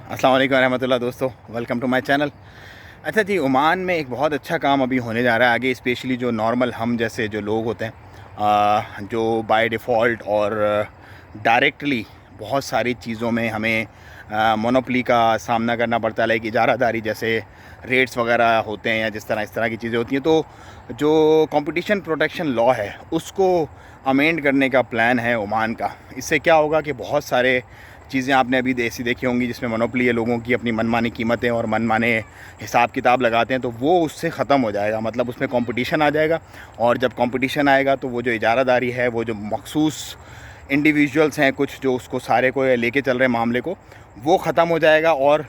अस्सलाम वालेकुम रहमतुल्लाह दोस्तों, वेलकम टू माय चैनल। अच्छा जी, ओमान में एक बहुत अच्छा काम अभी होने जा रहा है आगे, स्पेशली जो नॉर्मल हम जैसे जो लोग होते हैं, जो बाय डिफ़ॉल्ट और डायरेक्टली बहुत सारी चीज़ों में हमें मोनोपोली का सामना करना पड़ता है, लाइक इजारादारी जैसे रेट्स वगैरह होते हैं या इस तरह की चीज़ें होती हैं। तो जो कंपटीशन प्रोटेक्शन लॉ है उसको अमेंड करने का प्लान है ओमान का। इससे क्या होगा कि बहुत सारे चीज़ें आपने अभी ऐसी देखी होंगी जिसमें मोनोपोली है, लोगों की अपनी मनमानी कीमतें और मनमाने हिसाब किताब लगाते हैं, तो वो उससे ख़त्म हो जाएगा। मतलब उसमें कंपटीशन आ जाएगा, और जब कंपटीशन आएगा तो वो जो इजारादारी है, वो जो मखसूस इंडिविजुअल्स हैं कुछ जो उसको सारे को लेके चल रहे मामले को, वो ख़त्म हो जाएगा और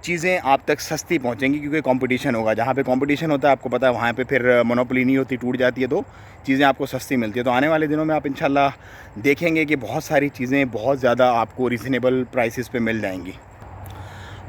चीज़ें आप तक सस्ती पहुंचेंगी, क्योंकि कंपटीशन होगा। जहाँ पे कंपटीशन होता है आपको पता है वहाँ पे फिर मोनोपोली नहीं होती, टूट जाती है, तो चीज़ें आपको सस्ती मिलती है। तो आने वाले दिनों में आप इंशाल्लाह देखेंगे कि बहुत सारी चीज़ें बहुत ज़्यादा आपको रीज़नेबल प्राइसेस पे मिल जाएंगी।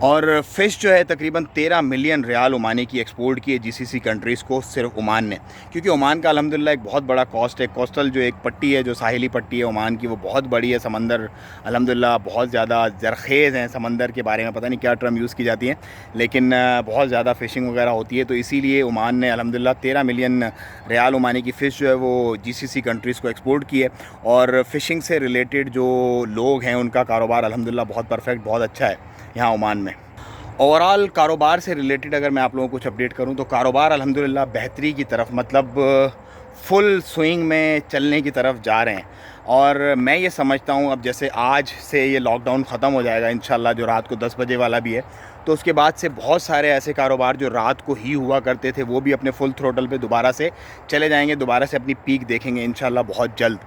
और फ़िश जो है तकरीबन 13 मिलियन रियाल ओमानी की एक्सपोर्ट की है जीसीसी कंट्रीज़ को, सिर्फ ओमान ने। क्योंकि ओमान का अल्हम्दुलिल्लाह एक बहुत बड़ा कॉस्ट है, कोस्टल जो एक पट्टी है, जो साहिली पट्टी है ओमान की, वो बहुत बड़ी है। समंदर अल्हम्दुलिल्लाह बहुत ज़्यादा ज़रख़ेज़ हैं, समंदर के बारे में पता नहीं क्या टर्म यूज़ की जाती है, लेकिन बहुत ज़्यादा फ़िशिंग वगैरह होती है। तो इसीलिए ओमान ने अल्हम्दुलिल्लाह 13 मिलियन रियाल ओमानी की फ़िश जो है वो जीसीसी कंट्रीज़ को एक्सपोर्ट की है। और फ़िशिंग से रिलेटेड जो लोग हैं उनका कारोबार अल्हम्दुलिल्लाह बहुत परफेक्ट, बहुत अच्छा है यहाँ ओमान में। ओवरऑल कारोबार से रिलेटेड अगर मैं आप लोगों को कुछ अपडेट करूं तो कारोबार अल्हम्दुलिल्लाह बेहतरी की तरफ, मतलब फुल स्विंग में चलने की तरफ जा रहे हैं। और मैं ये समझता हूं अब जैसे आज से ये लॉकडाउन ख़त्म हो जाएगा इंशाल्लाह, जो रात को 10 बजे वाला भी है, तो उसके बाद से बहुत सारे ऐसे कारोबार जो रात को ही हुआ करते थे वो भी अपने फुल थ्रोटल पे दोबारा से चले जाएंगे, दोबारा से अपनी पीक देखेंगे इंशाल्लाह बहुत जल्द।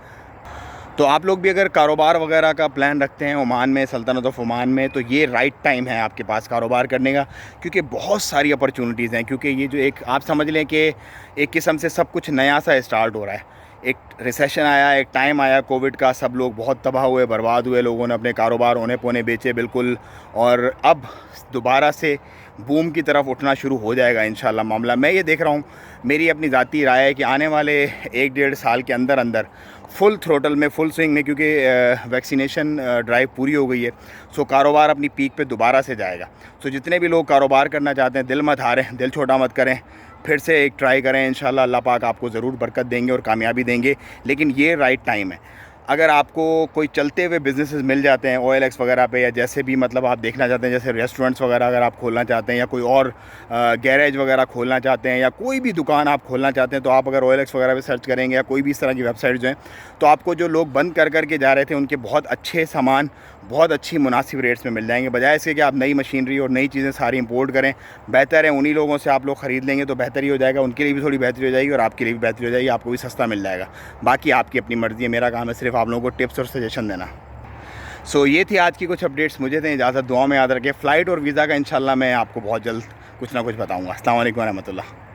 तो आप लोग भी अगर कारोबार वगैरह का प्लान रखते हैं ओमान में, सल्तनत ऑफ ओमान में, तो ये राइट टाइम है आपके पास कारोबार करने का, क्योंकि बहुत सारी अपॉर्चुनिटीज़ हैं। क्योंकि ये जो एक आप समझ लें कि एक किस्म से सब कुछ नया सा स्टार्ट हो रहा है। एक रिसेशन आया, एक टाइम आया कोविड का, सब लोग बहुत तबाह हुए, बर्बाद हुए, लोगों ने अपने कारोबार औने पौने बेचे बिल्कुल, और अब दोबारा से बूम की तरफ उठना शुरू हो जाएगा इंशाल्लाह मामला। मैं ये देख रहा हूँ, मेरी अपनी ज़ाती राय है कि आने वाले 1-1.5 साल के अंदर अंदर फुल थ्रोटल में, फुल स्विंग में, क्योंकि वैक्सीनेशन ड्राइव पूरी हो गई है, सो कारोबार अपनी पीक पे दोबारा से जाएगा। सो जितने भी लोग कारोबार करना चाहते हैं, दिल मत हारें, दिल छोटा मत करें, फिर से एक ट्राई करें, इंशाल्लाह अल्लाह पाक आपको ज़रूर बरकत देंगे और कामयाबी देंगे। लेकिन ये राइट टाइम है। अगर आपको कोई चलते हुए बिज़नेसेस मिल जाते हैं OLX वगैरह पे, या जैसे भी मतलब आप देखना चाहते हैं, जैसे रेस्टोरेंट्स वगैरह अगर आप खोलना चाहते हैं, या कोई और गैरेज वगैरह खोलना चाहते हैं, या कोई भी दुकान आप खोलना चाहते हैं, तो आप अगर OLX वगैरह पे सर्च करेंगे या कोई भी इस तरह की वेबसाइट जो हैं, तो आपको जो लोग बंद कर के जा रहे थे उनके बहुत अच्छे सामान बहुत अच्छी मुनासिब रेट्स में मिल जाएंगे। बजाय इसके कि आप नई मशीनरी और नई चीज़ें सारी इंपोर्ट करें, बेहतर है उन्हीं लोगों से आप लोग ख़रीद लेंगे तो बेहतर ही हो जाएगा। उनके लिए भी थोड़ी बेहतरी हो जाएगी और आपके लिए भी बेहतरी हो जाएगी, आपको भी सस्ता मिल जाएगा। बाकी आपकी अपनी मर्ज़ी है, मेरा काम है सिर्फ आप लोगों को टिप्स और सजेशन देना। सो ये थी आज की कुछ अपडेट्स। मुझे दें इजाज़त, दुआ में याद रखें। फ़्लाइट और वीज़ा का इंशाल्लाह मैं आपको बहुत जल्द कुछ ना कुछ बताऊँगा। अस्सलाम वालेकुम रहमतुल्लाह।